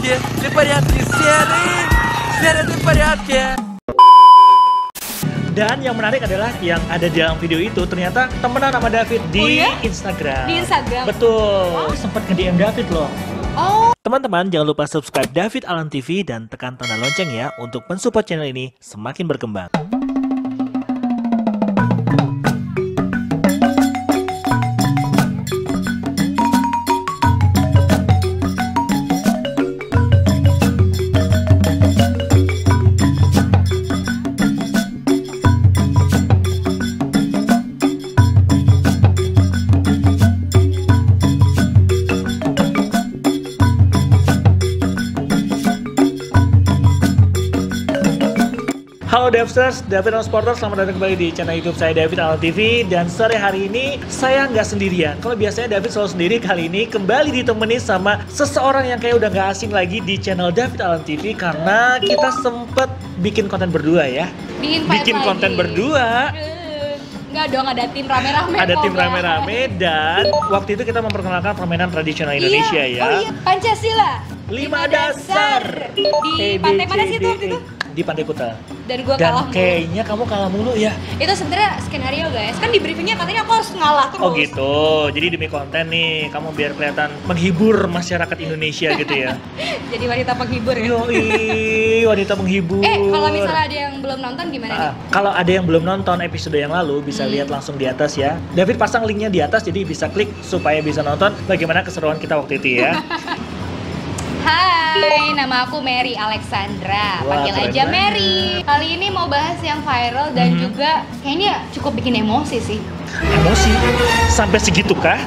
Dan yang menarik adalah yang ada di dalam video itu ternyata temenan sama David di Instagram. Di Instagram? Betul. Sempat nge-DM David loh. Oh. Teman-teman jangan lupa subscribe David Alan TV dan tekan tanda lonceng ya untuk mensupport channel ini semakin berkembang. Halo Devsters, David Alan Sporter, selamat datang kembali di channel YouTube saya David Alan TV. Dan sore hari ini saya nggak sendirian. Kalau biasanya David selalu sendiri, kali ini kembali ditemani sama seseorang yang kayak udah nggak asing lagi di channel David Alan TV. Karena kita sempet bikin konten berdua ya. Bikin konten berdua. Enggak dong, ada tim rame-rame. Ada tim rame-rame dan waktu itu kita memperkenalkan permainan tradisional Indonesia ya. Oh iya, Pancasila. 5 dasar. Di pantai mana sih itu waktu itu? Di Pantai Kuta. Dan gue kalah mulu. Kayaknya kamu kalah mulu ya. Itu sebenarnya skenario guys. Kan di briefingnya katanya aku harus ngalah terus. Oh gitu. Jadi demi konten nih, kamu biar kelihatan menghibur masyarakat Indonesia gitu ya. Jadi wanita penghibur ya. Yoi, wanita menghibur. Kalau misalnya ada yang belum nonton gimana nih? Kalau ada yang belum nonton episode yang lalu bisa lihat langsung di atas ya. David pasang linknya di atas jadi bisa klik supaya bisa nonton bagaimana keseruan kita waktu itu ya. Hai, nama aku Mary Alexandra. Wah, Panggil keren aja banget. Mary. Kali ini mau bahas yang viral dan juga kayaknya cukup bikin emosi sih. Emosi? Sampai segitukah?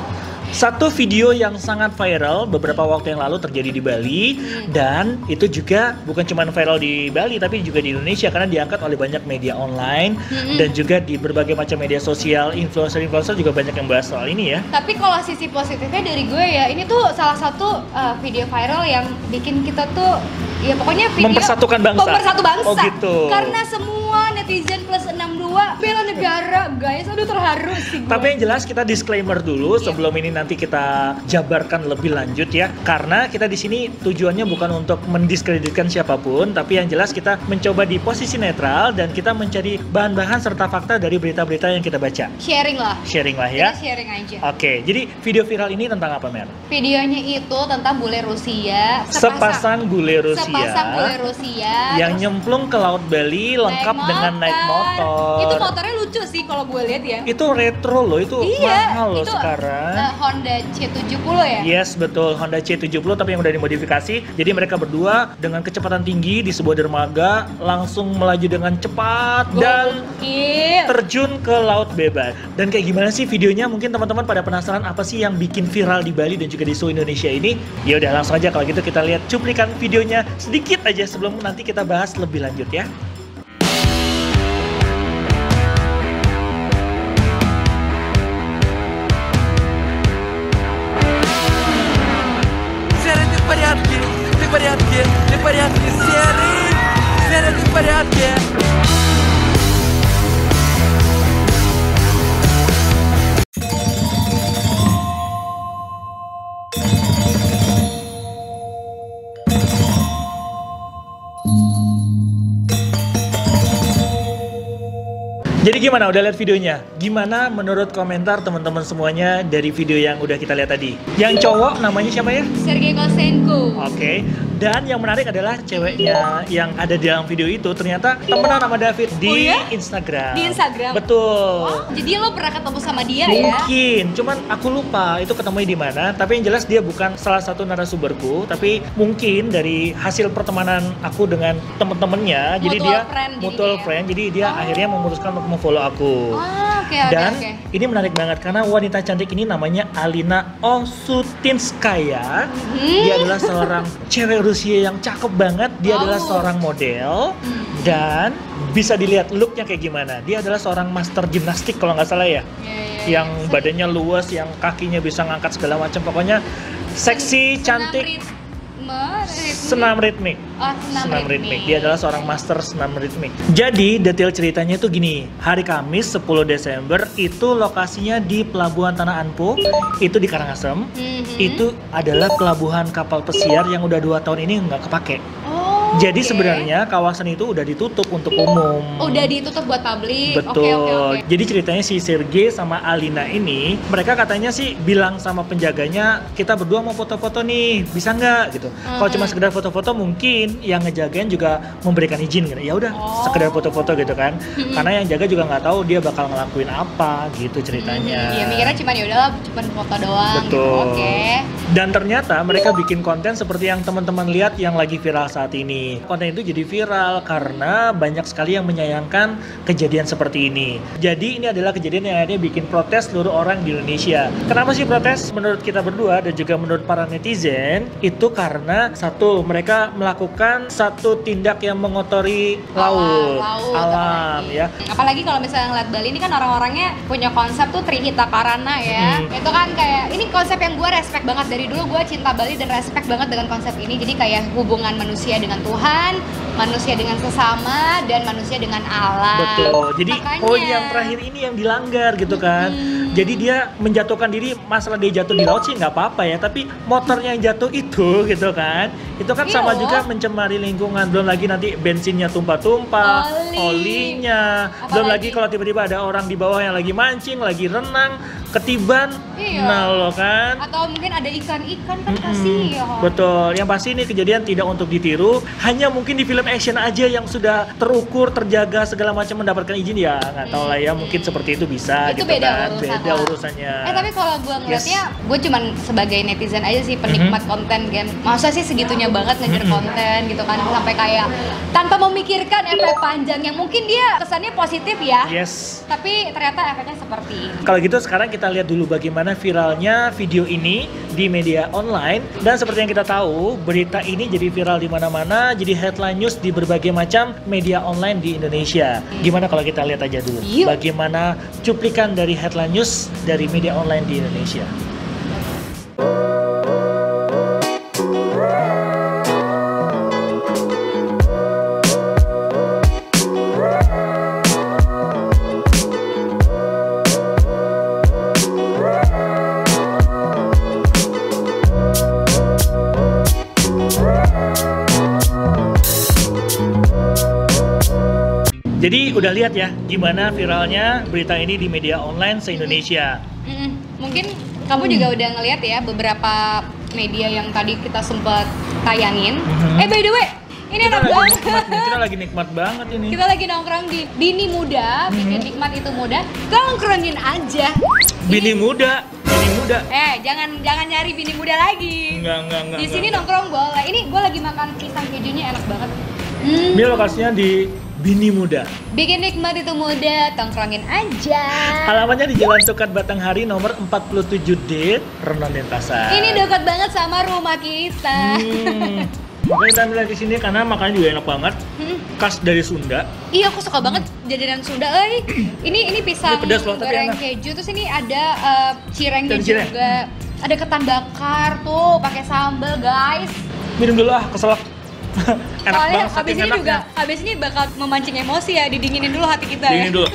Satu video yang sangat viral beberapa waktu yang lalu terjadi di Bali dan itu juga bukan cuma viral di Bali tapi juga di Indonesia karena diangkat oleh banyak media online dan juga di berbagai macam media sosial, influencer juga banyak yang bahas soal ini ya. Tapi kalau sisi positifnya dari gue ya, ini tuh salah satu video viral yang bikin kita tuh ya pokoknya video mempersatukan bangsa. Mempersatu bangsa. Oh gitu. Karena semua netizen plus 62 bela negara, guys. Aduh terharu sih gue. Tapi yang jelas kita disclaimer dulu sebelum ini nanti kita jabarkan lebih lanjut ya. Karena kita di sini tujuannya bukan untuk mendiskreditkan siapapun, tapi yang jelas kita mencoba di posisi netral dan kita mencari bahan-bahan serta fakta dari berita-berita yang kita baca. Sharing lah. Sharing lah ya. Kita sharing aja. Oke, jadi video viral ini tentang apa, Mer? Videonya itu tentang bule Rusia. Sepasang bule Rusia. Sepasang bule Rusia. Yang nyemplung ke Laut Bali lengkap dengan naik motor. Itu motornya lucu sih kalau gue lihat ya. Itu retro loh, itu mahal loh itu, sekarang. Honda C70 ya? Yes, betul. Honda C70 tapi yang udah dimodifikasi. Jadi mereka berdua dengan kecepatan tinggi di sebuah dermaga langsung melaju dengan cepat dan terjun ke laut bebas. Dan kayak gimana sih videonya? Mungkin teman-teman pada penasaran apa sih yang bikin viral di Bali dan juga di seluruh Indonesia ini? Ya udah langsung aja kalau gitu kita lihat cuplikan videonya sedikit aja sebelum nanti kita bahas lebih lanjut ya. Jadi gimana? Udah lihat videonya? Gimana menurut komentar teman-teman semuanya dari video yang udah kita lihat tadi? Yang cowok namanya siapa ya? Sergei Kosenko. Oke. Dan yang menarik adalah ceweknya yang ada di dalam video itu ternyata temenan sama David di Instagram. Di Instagram? Betul. Oh, jadi lo pernah ketemu sama dia ya? Mungkin, cuman aku lupa itu ketemunya di mana. Tapi yang jelas dia bukan salah satu narasumberku, tapi mungkin dari hasil pertemanan aku dengan temen-temennya. Jadi dia mutual friend. Jadi dia akhirnya memutuskan untuk follow aku. Dan ini menarik banget karena wanita cantik ini namanya Alina Osutinskaya. Dia adalah seorang cewek Rusia yang cakep banget. Dia adalah seorang model dan bisa dilihat looknya kayak gimana. Dia adalah seorang master gimnastik kalau nggak salah ya. Yang badannya luas, yang kakinya bisa ngangkat segala macam. Pokoknya seksi, cantik. senam ritmik. Oh, senam ritmik. Dia adalah seorang master senam ritmik. Jadi detail ceritanya itu gini, hari Kamis 10 Desember itu lokasinya di Pelabuhan Tanah Anpo, itu di Karangasem. Itu adalah pelabuhan kapal pesiar yang udah 2 tahun ini nggak kepake. Jadi sebenarnya kawasan itu udah ditutup untuk umum. Udah ditutup buat publik. Betul. Jadi ceritanya si Sergei sama Alina ini, mereka katanya sih bilang sama penjaganya, kita berdua mau foto-foto nih, bisa nggak gitu. Kalau cuma sekedar foto-foto mungkin yang ngejagain juga memberikan izin gitu. Ya udah, sekedar foto-foto gitu kan. Karena yang jaga juga nggak tahu dia bakal ngelakuin apa gitu ceritanya. Iya, mikirnya cuma ya udahlah, cuma foto doang. Betul. Gitu. Dan ternyata mereka bikin konten seperti yang teman-teman lihat yang lagi viral saat ini. Konten itu jadi viral karena banyak sekali yang menyayangkan kejadian seperti ini. Jadi ini adalah kejadian yang akhirnya bikin protes seluruh orang di Indonesia. Kenapa sih protes? Menurut kita berdua dan juga menurut para netizen, itu karena satu, mereka melakukan satu tindak yang mengotori laut, alam ya. Apalagi kalau misalnya ngeliat Bali ini kan orang-orangnya punya konsep tuh Trihita Karana ya. Itu kan kayak, ini konsep yang gue respect banget. Dari dulu gue cinta Bali dan respect banget dengan konsep ini. Jadi kayak hubungan manusia dengan Tuhan, manusia dengan sesama, dan manusia dengan alam. Betul. Jadi poin yang terakhir ini yang dilanggar gitu kan. Jadi dia menjatuhkan diri, masalah dia jatuh di laut sih nggak apa-apa ya. Tapi motornya yang jatuh itu gitu kan, itu kan sama juga mencemari lingkungan. Belum lagi nanti bensinnya tumpah-tumpah, olinya. Belum lagi kalau tiba-tiba ada orang di bawah yang lagi mancing, lagi renang, ketiban, nah lo kan. Atau mungkin ada ikan-ikan kan kasihan. Betul. Yang pasti ini kejadian tidak untuk ditiru. Hanya mungkin di film action aja yang sudah terukur, terjaga segala macam mendapatkan izin ya nggak tahu lah ya, mungkin seperti itu bisa itu gitu beda kan. Beda urusannya. Tapi kalau gue ngeliatnya, gue cuman sebagai netizen aja sih, penikmat konten game. Masa sih segitunya banget ngejar konten gitu kan, sampai kayak tanpa memikirkan efek panjang yang mungkin dia kesannya positif ya. Tapi ternyata efeknya seperti ini. Kalau gitu sekarang kita lihat dulu bagaimana viralnya video ini di media online. Dan seperti yang kita tahu, berita ini jadi viral di mana-mana, jadi headline news di berbagai macam media online di Indonesia. Gimana kalau kita lihat aja dulu bagaimana cuplikan dari headline news dari media online di Indonesia. Jadi udah lihat ya gimana viralnya berita ini di media online se-Indonesia. Mungkin kamu juga udah ngeliat ya beberapa media yang tadi kita sempat tayangin. By the way, ini enak banget. Kita lagi nikmat banget ini. Kita lagi nongkrong di Bini Muda, bikin nikmat itu mudah. Nongkrongin aja. Bini muda. Jangan nyari bini muda lagi. Enggak. Di sini nongkrong boleh. Ini gue lagi makan pisang kejunya enak banget. Ini lokasinya di Bini Muda. Bikin nikmat itu mudah, tongkrongin aja. Alamatnya di Jalan Tukat Batanghari nomor 47D, Renon Denpasar. Ini dekat banget sama rumah kita. Makanya kita ambil di sini karena makannya juga enak banget. Khas dari Sunda. Iya, aku suka banget jajanan Sunda. Ini pisang goreng keju, terus ini ada cirengnya juga. Ada ketan bakar tuh, pakai sambal, guys. Minum dulu keselak. Enak soalnya banget. abis ini bakal memancing emosi ya, didinginin dulu hati kita. Dinginin dulu.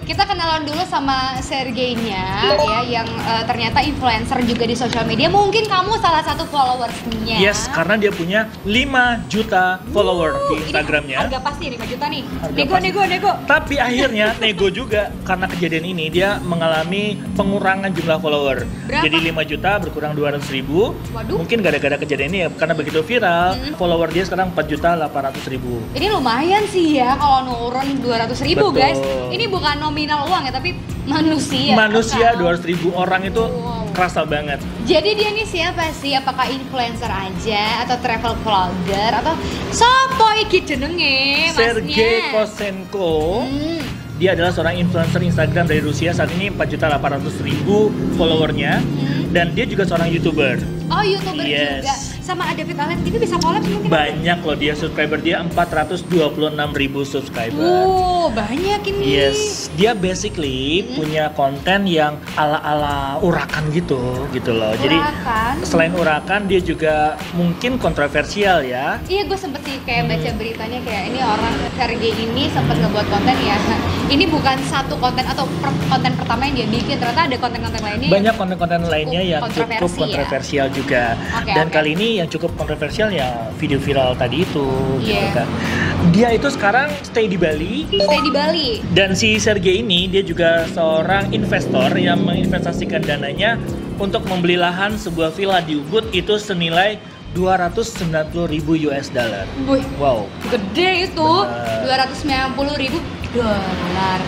Kita kenalan dulu sama Sergei-nya ya, yang ternyata influencer juga di sosial media. Mungkin kamu salah satu followersnya. Yes, karena dia punya 5 juta follower di Instagramnya. Harga pasti 5 juta nih. Nego. Tapi akhirnya nego juga karena kejadian ini dia mengalami pengurangan jumlah follower. Berapa? Jadi 5 juta berkurang 200.000. Waduh. Mungkin gara-gara kejadian ini ya, karena begitu viral, follower dia sekarang 4.800.000. Ini lumayan sih ya kalau nurun 200.000 guys. Ini bukan nominal uang ya, tapi manusia 200.000 orang itu kerasa banget. Jadi dia nih siapa sih? Apakah influencer aja atau travel vlogger atau sopo iki jenenge masnya? Sergei Kosenko. Dia adalah seorang influencer Instagram dari Rusia, saat ini 4.800.000 followernya. Dan dia juga seorang YouTuber. Oh, YouTuber juga. sama David Allen TV bisa collab mungkin? Banyak loh dia, subscriber dia 426.000 subscriber. Banyak ini. Yes, dia basically punya konten yang ala-ala urakan gitu loh. Jadi selain urakan dia juga mungkin kontroversial ya. Iya, gue sempet sih kayak baca beritanya kayak ini orang Sergey ini sempet ngebuat konten ya. Ini bukan satu konten atau konten pertama yang dia bikin, ternyata ada konten-konten lainnya. Banyak konten-konten lainnya yang cukup kontroversial juga. Dan kali ini yang cukup kontroversial ya video viral tadi itu gitu kan. Dia itu sekarang stay di Bali. Dan si Sergey ini dia juga seorang investor yang menginvestasikan dananya untuk membeli lahan sebuah villa di Ubud itu senilai 290.000 US dollar. Wow, gede itu. 290.000 dolar.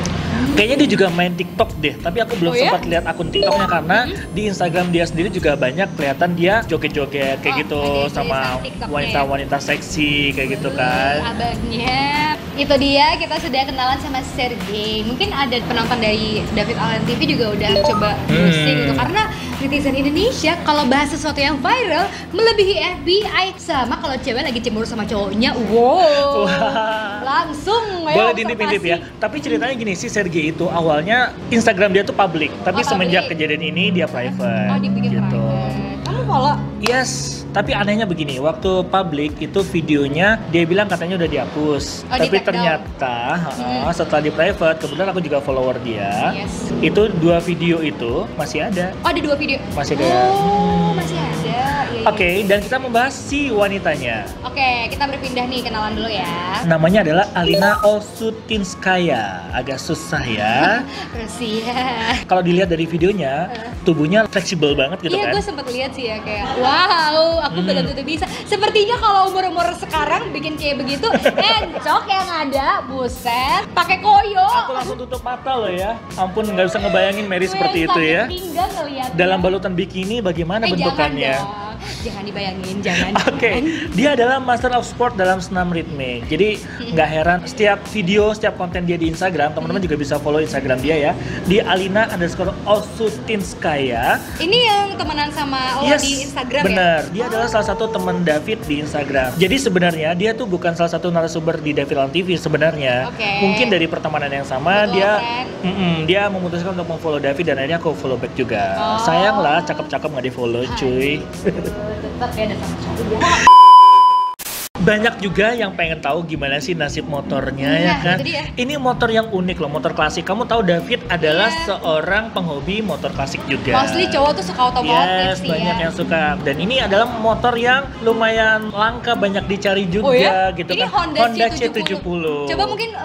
Kayaknya dia juga main TikTok deh, tapi aku belum sempat lihat akun TikToknya karena di Instagram dia sendiri juga banyak kelihatan dia joget-joget kayak gitu sama wanita-wanita seksi kayak gitu kan. Abangnya. Itu dia, kita sudah kenalan sama Sergey. Mungkin ada penonton dari David Allen TV juga udah coba browsing gitu karena netizen Indonesia kalau bahas sesuatu yang viral melebihi FBI sama kalau cewek lagi cemburu sama cowoknya. Wow. Langsung boleh diintip-intip ya. Tapi ceritanya gini, si Sergey itu awalnya Instagram dia tuh public, tapi semenjak kejadian ini dia private. Dibikin gitu. Private. Kamu follow? Yes, tapi anehnya begini, waktu public itu videonya dia bilang katanya udah dihapus. Tapi ternyata setelah di private, kebetulan aku juga follower dia. Itu 2 video itu masih ada. Ada 2 video? Masih ada. Masih ada. Oke, dan kita membahas si wanitanya. Oke, kita berpindah nih, kenalan dulu ya. Namanya adalah Alina Osutinskaya. Agak susah ya. Rusia. Kalau dilihat dari videonya, tubuhnya fleksibel banget gitu kan. Iya, gue sempet lihat sih ya kayak wow, aku belum tentu bisa. Sepertinya kalau umur-umur sekarang bikin kayak begitu, encok yang ada, buset, pakai koyo. Aku langsung tutup mata loh ya. Ampun, nggak bisa ngebayangin Mary seperti itu ya. Dalam balutan bikini bagaimana bentukannya? Jangan dibayangin, jangan. Oke, dia adalah Master of Sport dalam senam ritme. Jadi nggak heran setiap video, setiap konten dia di Instagram, teman-teman juga bisa follow Instagram dia ya. Di Alina_Osutinskaya. Ini yang temenan sama lo di Instagram bener. Ya? Dia adalah salah satu teman David di Instagram. Jadi sebenarnya dia tuh bukan salah satu narasumber di David Allen TV sebenarnya. Mungkin dari pertemanan yang sama dia memutuskan untuk memfollow David dan akhirnya aku follow back juga. Sayang lah, cakep-cakep nggak di follow cuy. Tetap ya, datang cowok. Banyak juga yang pengen tahu gimana sih nasib motornya ya kan. Ini motor yang unik loh, motor klasik. Kamu tahu David adalah seorang penghobi motor klasik juga. Mostly cowok tuh suka otomotif sih banyak yang suka. Dan ini adalah motor yang lumayan langka, banyak dicari juga gitu ini kan. Honda C70. Coba mungkin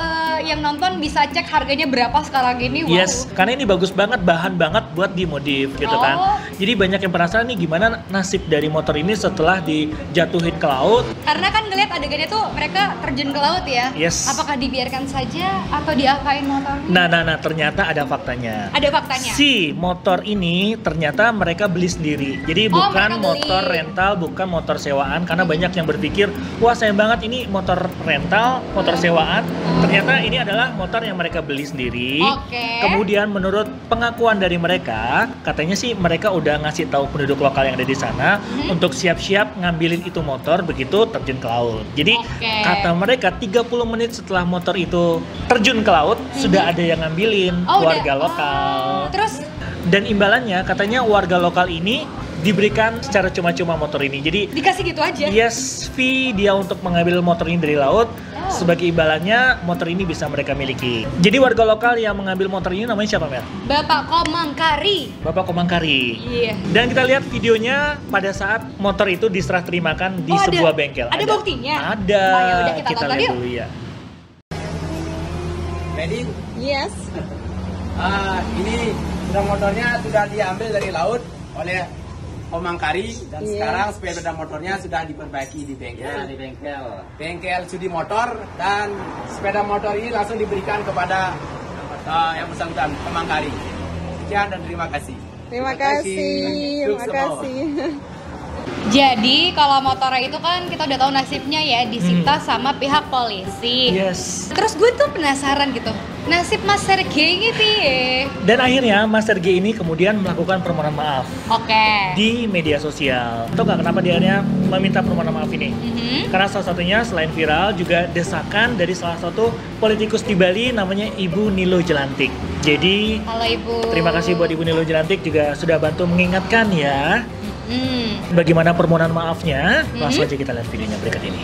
yang nonton bisa cek harganya berapa sekarang ini. Yes, karena ini bagus banget, bahan banget buat dimodif gitu kan. Jadi banyak yang penasaran nih gimana nasib dari motor ini setelah dijatuhin ke laut. Karena kan ngeliat adegannya tuh mereka terjun ke laut ya. Apakah dibiarkan saja atau diapain motornya? Nah, ternyata ada faktanya. Ada faktanya? Si motor ini ternyata mereka beli sendiri. Jadi bukan motor rental, bukan motor sewaan. Karena banyak yang berpikir, wah sayang banget ini motor rental, motor sewaan. Ternyata ini adalah motor yang mereka beli sendiri. Kemudian menurut pengakuan dari mereka, katanya sih mereka udah ngasih tahu penduduk lokal yang ada di sana untuk siap-siap ngambilin itu motor begitu terjun ke laut. Jadi kata mereka 30 menit setelah motor itu terjun ke laut sudah ada yang ngambilin warga lokal. Terus dan imbalannya katanya warga lokal ini diberikan secara cuma-cuma motor ini. Jadi dikasih gitu aja. Yes, fee dia untuk mengambil motor ini dari laut. Sebagai imbalannya motor ini bisa mereka miliki. Jadi warga lokal yang mengambil motor ini namanya siapa, Mer? Bapak Komangkari. Bapak Komangkari. Iya. Dan kita lihat videonya pada saat motor itu diserah terimakan di sebuah bengkel. Ada buktinya? Ada. Udah kita lihat dulu ya. Ready? Yes. Ini motornya sudah diambil dari laut oleh Komangkari dan sekarang sepeda motornya sudah diperbaiki di bengkel. Ya, di bengkel Sudi Motor, dan sepeda motor ini langsung diberikan kepada yang bersangkutan Komangkari. Sekian dan terima kasih. Terima kasih. Jadi kalau motornya itu kan kita udah tahu nasibnya ya, disita sama pihak polisi. Yes. Terus gue tuh penasaran gitu, nasib Mas Sergei gitu ya. Dan akhirnya Mas Sergei ini kemudian melakukan permohonan maaf Oke. di media sosial. Tahu nggak kenapa dia akhirnya meminta permohonan maaf ini? Karena salah satunya selain viral juga desakan dari salah satu politikus di Bali namanya Ibu Nilo Jelantik. Jadi Halo Ibu. terima kasih buat Ibu Nilo Jelantik juga sudah bantu mengingatkan ya. Bagaimana permohonan maafnya? Langsung aja kita lihat videonya berikut ini.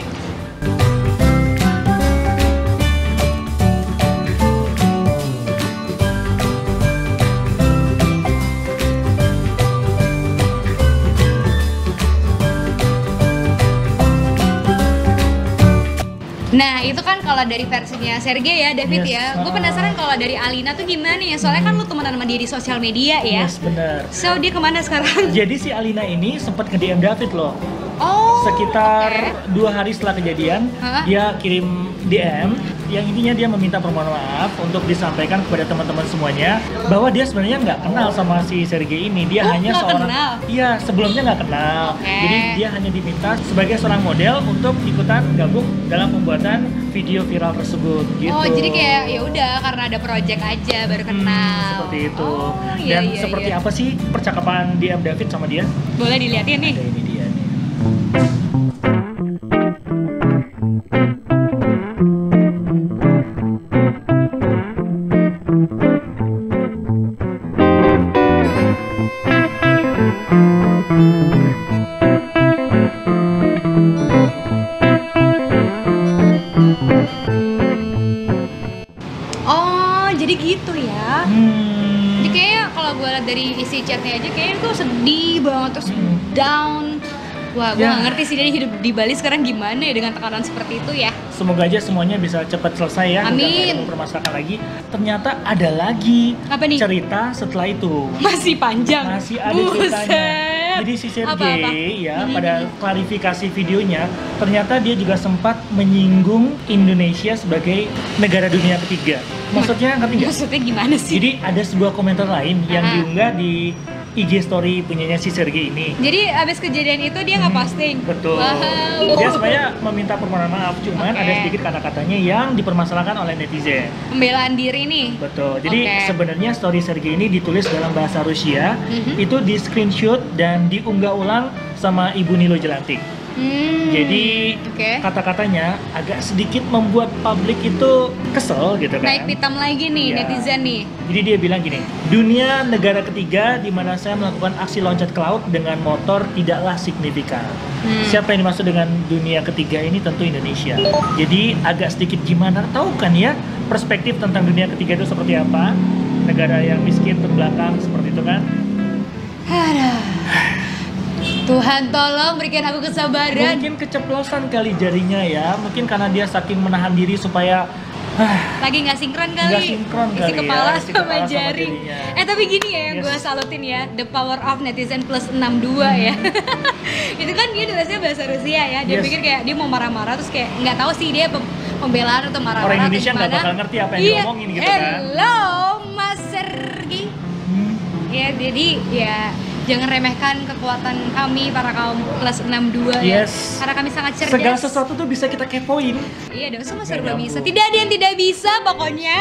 Nah itu kan kalau dari versinya Sergei ya, David Yes. ya. Gue penasaran kalau dari Alina tuh gimana ya? Soalnya kan lu temenan sama dia di sosial media ya. Yes, benar. So dia kemana sekarang? Jadi si Alina ini sempat nge-DM David loh. Oh. Sekitar oke. 2 hari setelah kejadian, Hah? dia kirim DM yang intinya dia meminta permohonan maaf untuk disampaikan kepada teman-teman semuanya bahwa dia sebenarnya nggak kenal sama si Sergei ini. Dia Oh, hanya nggak seorang, kenal? iya sebelumnya nggak kenal. Oke. Jadi dia hanya diminta sebagai seorang model untuk ikutan gabung dalam pembuatan video viral tersebut. Gitu. Oh jadi kayak ya udah karena ada project aja baru kenal. Seperti itu. Oh, iya, Dan iya, seperti iya. apa sih percakapan DM David sama dia? Boleh dilihatin nih. Ada ini dia nih. Oh jadi gitu ya. Hmm. Jadi kayaknya kalau gue liat dari isi chatnya aja kayaknya tuh sedih banget terus down. Wah, gue Ya. gak ngerti sih dia hidup di Bali sekarang gimana ya dengan tekanan seperti itu ya. Semoga aja semuanya bisa cepat selesai ya. Amin. Udah nggak ada mempermasalahkan lagi. Ternyata ada lagi Apa nih? cerita setelah itu. Masih panjang. Masih ada ceritanya. Buset. Jadi si Apa-apa? Sergei ya pada klarifikasi videonya ternyata dia juga sempat menyinggung Indonesia sebagai negara dunia ketiga. Maksudnya ngerti nggak? Maksudnya gimana sih? Jadi ada sebuah komentar lain yang Ah. diunggah di IG story punyanya si Sergei ini. Jadi abis kejadian itu dia nggak posting? Betul. Wow. Dia sebenarnya meminta permohonan maaf, cuman Oke. ada sedikit kata-katanya yang dipermasalahkan oleh netizen. Pembelaan diri nih. Betul. Jadi Oke. sebenarnya story Sergei ini ditulis dalam bahasa Rusia, Mhm. itu di screenshot dan diunggah ulang sama Ibu Nilo Jelantik. Jadi Oke. kata-katanya agak sedikit membuat publik itu kesel gitu kan. Naik pitam lagi nih Iya. netizen nih. Jadi dia bilang gini, dunia negara ketiga di mana saya melakukan aksi loncat ke laut dengan motor tidaklah signifikan. Siapa yang dimaksud dengan dunia ketiga ini? Tentu Indonesia. Jadi agak sedikit gimana, tahu kan ya perspektif tentang dunia ketiga itu seperti apa? Negara yang miskin terbelakang seperti itu kan? Aduh. Tuhan tolong berikan aku kesabaran. Mungkin keceplosan kali jarinya ya, mungkin karena dia saking menahan diri supaya Lagi nggak sinkron kali. Nggak sinkron isi kali ya, kepala isi sama kepala sama jari. jarinya. Tapi gini ya yang Yes. gue salutin ya, the power of netizen plus 62 ya. Itu kan dia nulisnya bahasa Rusia ya. Dia Yes. pikir kayak dia mau marah-marah terus kayak nggak tahu sih dia pembelaan atau marah-marah Orang atau Indonesia nggak gimana. bakal ngerti apa yang Iya. diomongin gitu kan. Hello Mas Sergei. Ya jadi ya jangan remehkan kekuatan kami para kaum plus 62 ya. Yes. Karena kami sangat cerdas. Segala sesuatu tuh bisa kita kepoin. Iya dong, semua Nggak serba nyambung. bisa. Tidak ada yang tidak bisa pokoknya.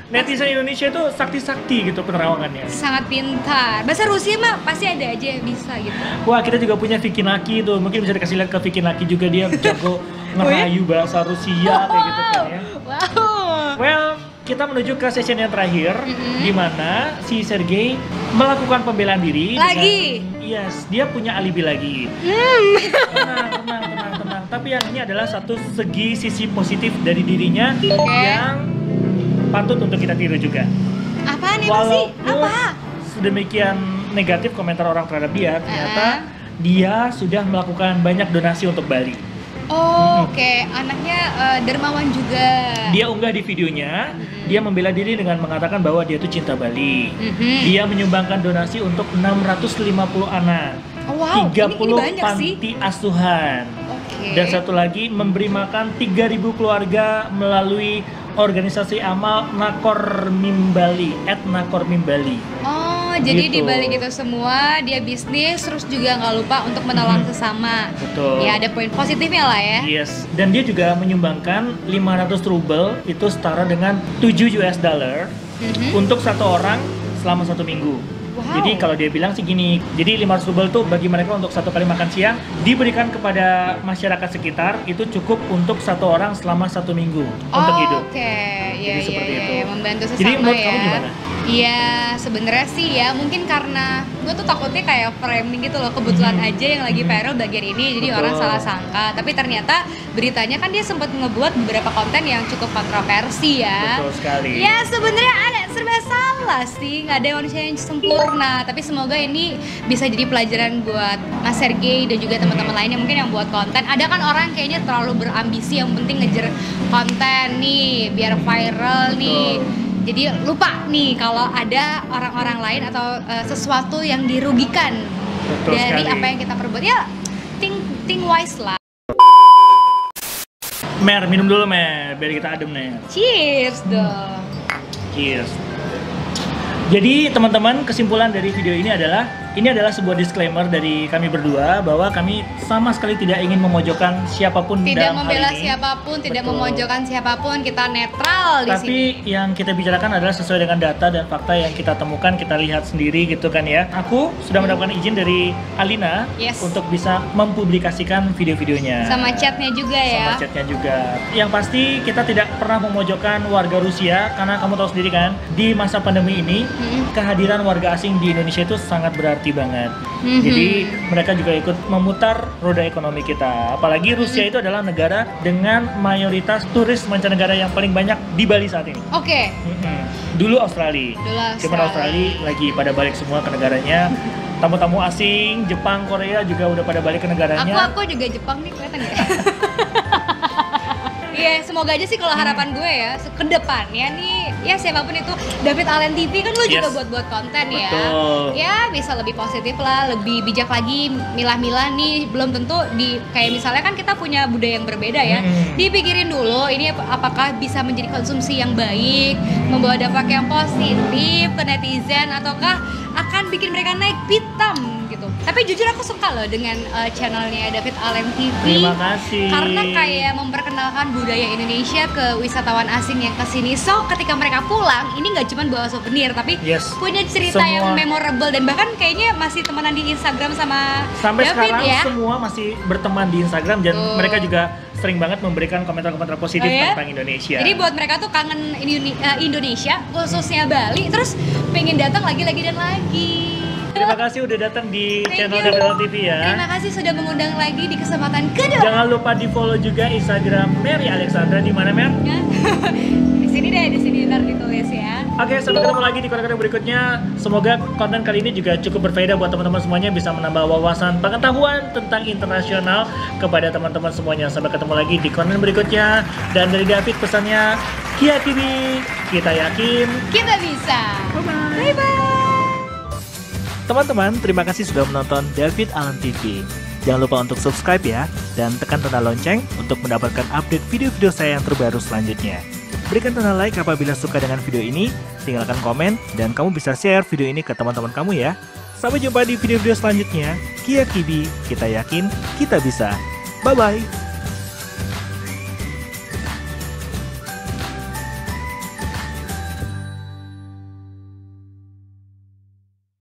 Netizen Indonesia itu sakti-sakti gitu penerawangannya. Sangat pintar. Bahasa Rusia mah pasti ada aja yang bisa gitu. Wah, kita juga punya Vicky Naki tuh. Mungkin bisa dikasih lihat ke Vicky Naki juga, dia jago ngerayu bahasa Rusia kayak gitu kan ya. Wow. Well, kita menuju ke session yang terakhir di mana si Sergei melakukan pembelaan diri. Lagi? Yes, dia punya alibi lagi. Tenang. Tapi yang ini adalah satu sisi positif dari dirinya yang patut untuk kita tiru juga. Apaan emang sih? Walaupun Apa? sedemikian negatif komentar orang terhadap dia, ternyata dia sudah melakukan banyak donasi untuk Bali. Oh, oke. Anaknya dermawan juga. Dia unggah di videonya, dia membela diri dengan mengatakan bahwa dia itu cinta Bali. Dia menyumbangkan donasi untuk 650 anak, Oh, wow, 30 ini banyak sih. panti asuhan, Oke. dan satu lagi memberi makan 3.000 keluarga melalui organisasi amal Nakor Mimbali, @Nakor Mimbali. Oh, jadi gitu. di balik itu semua dia bisnis, terus juga nggak lupa untuk menolong sesama. Betul. Ya ada poin positifnya lah ya. Yes, dan dia juga menyumbangkan 500 rubel, itu setara dengan 7 US dollar untuk satu orang selama 1 minggu. Wow. Jadi kalau dia bilang sih gini, jadi 500 rubel tuh bagi mereka untuk satu kali makan siang diberikan kepada masyarakat sekitar, itu cukup untuk satu orang selama 1 minggu untuk hidup. Oke, ya, Jadi seperti itu. membantu sesama. Jadi menurut ya. kamu gimana? Iya, sebenarnya sih ya mungkin karena gue tuh takutnya kayak framing gitu loh, kebetulan aja yang lagi viral bagian ini, jadi Betul. orang salah sangka. Tapi ternyata beritanya kan dia sempat ngebuat beberapa konten yang cukup kontroversi ya. Betul sekali. Ya sebenarnya ada serba salah sih, nggak ada manusia yang sempurna. Tapi semoga ini bisa jadi pelajaran buat Mas Sergey dan juga teman-teman lainnya mungkin yang buat konten. Ada kan orang kayaknya terlalu berambisi, yang penting ngejar konten nih biar viral nih. Jadi lupa nih kalau ada orang-orang lain atau sesuatu yang dirugikan. Betul dari sekali. apa yang kita perbuat. Ya think wise lah. Mer, minum dulu Mer, biar kita adem nih. Cheers dong. Cheers. Jadi teman-teman, kesimpulan dari video ini adalah sebuah disclaimer dari kami berdua bahwa kami sama sekali tidak ingin memojokkan siapapun Tidak dalam membela hal ini. siapapun, tidak Betul. memojokkan siapapun, kita netral di sini. Tapi yang kita bicarakan adalah sesuai dengan data dan fakta yang kita temukan, kita lihat sendiri gitu kan ya. Aku sudah mendapatkan izin dari Alina Yes. untuk bisa mempublikasikan video-videonya. Sama chatnya juga ya. Sama chatnya juga. Yang pasti kita tidak pernah memojokkan warga Rusia, karena kamu tahu sendiri kan, di masa pandemi ini kehadiran warga asing di Indonesia itu sangat berarti banget. Jadi mereka juga ikut memutar roda ekonomi kita. Apalagi Rusia itu adalah negara dengan mayoritas turis mancanegara yang paling banyak di Bali saat ini. Oke. Dulu Australia. Dulu Cuman Australia lagi pada balik semua ke negaranya. Tamu-tamu asing, Jepang, Korea juga udah pada balik ke negaranya. Aku juga Jepang nih, kelihatan nggak? Iya, semoga aja sih kalau harapan gue ya, ke depannya nih, ya siapapun itu, David Allen TV kan lu juga Yes. buat konten ya. Betul. Ya bisa lebih positif lah, lebih bijak lagi, milah-milah nih, belum tentu di kayak misalnya kan kita punya budaya yang berbeda ya. Dipikirin dulu ini apakah bisa menjadi konsumsi yang baik, membawa dampak yang positif ke netizen, ataukah akan bikin mereka naik pitam gitu. Tapi jujur aku suka loh dengan channelnya David Allen TV. Terima kasih. Karena kayak memperkenalkan budaya Indonesia ke wisatawan asing yang kesini. So ketika mereka pulang, ini nggak cuma bawa souvenir, tapi Yes. punya cerita Semua. yang memorable, dan bahkan kayaknya masih temenan di Instagram sama Sampai David sekarang ya. semua masih berteman di Instagram dan Tuh. mereka juga sering banget memberikan komentar-komentar positif Oh ya? tentang Indonesia. Jadi buat mereka tuh kangen Indonesia, khususnya Bali, terus pengen datang lagi dan lagi. Terima kasih udah datang di Thank channel you. David Allen TV ya. Terima kasih sudah mengundang lagi di kesempatan kedua. Jangan lupa di follow juga Instagram Mary Alexandra, di mana Mer? Di sini deh, di sini ntar ditulis ya. Oke, sampai ketemu lagi di konten berikutnya. Semoga konten kali ini juga cukup berfaedah buat teman-teman semuanya, bisa menambah wawasan pengetahuan tentang internasional kepada teman-teman semuanya. Sampai ketemu lagi di konten berikutnya. Dan dari David pesannya, Kia TV, kita yakin Kita bisa. Bye-bye. Bye-bye. Teman-teman, terima kasih sudah menonton David Allen TV. Jangan lupa untuk subscribe ya, dan tekan tanda lonceng untuk mendapatkan update video-video saya yang terbaru selanjutnya. Berikan tanda like apabila suka dengan video ini, tinggalkan komen, dan kamu bisa share video ini ke teman-teman kamu ya. Sampai jumpa di video-video selanjutnya. Kia TV, kita yakin kita bisa. Bye-bye.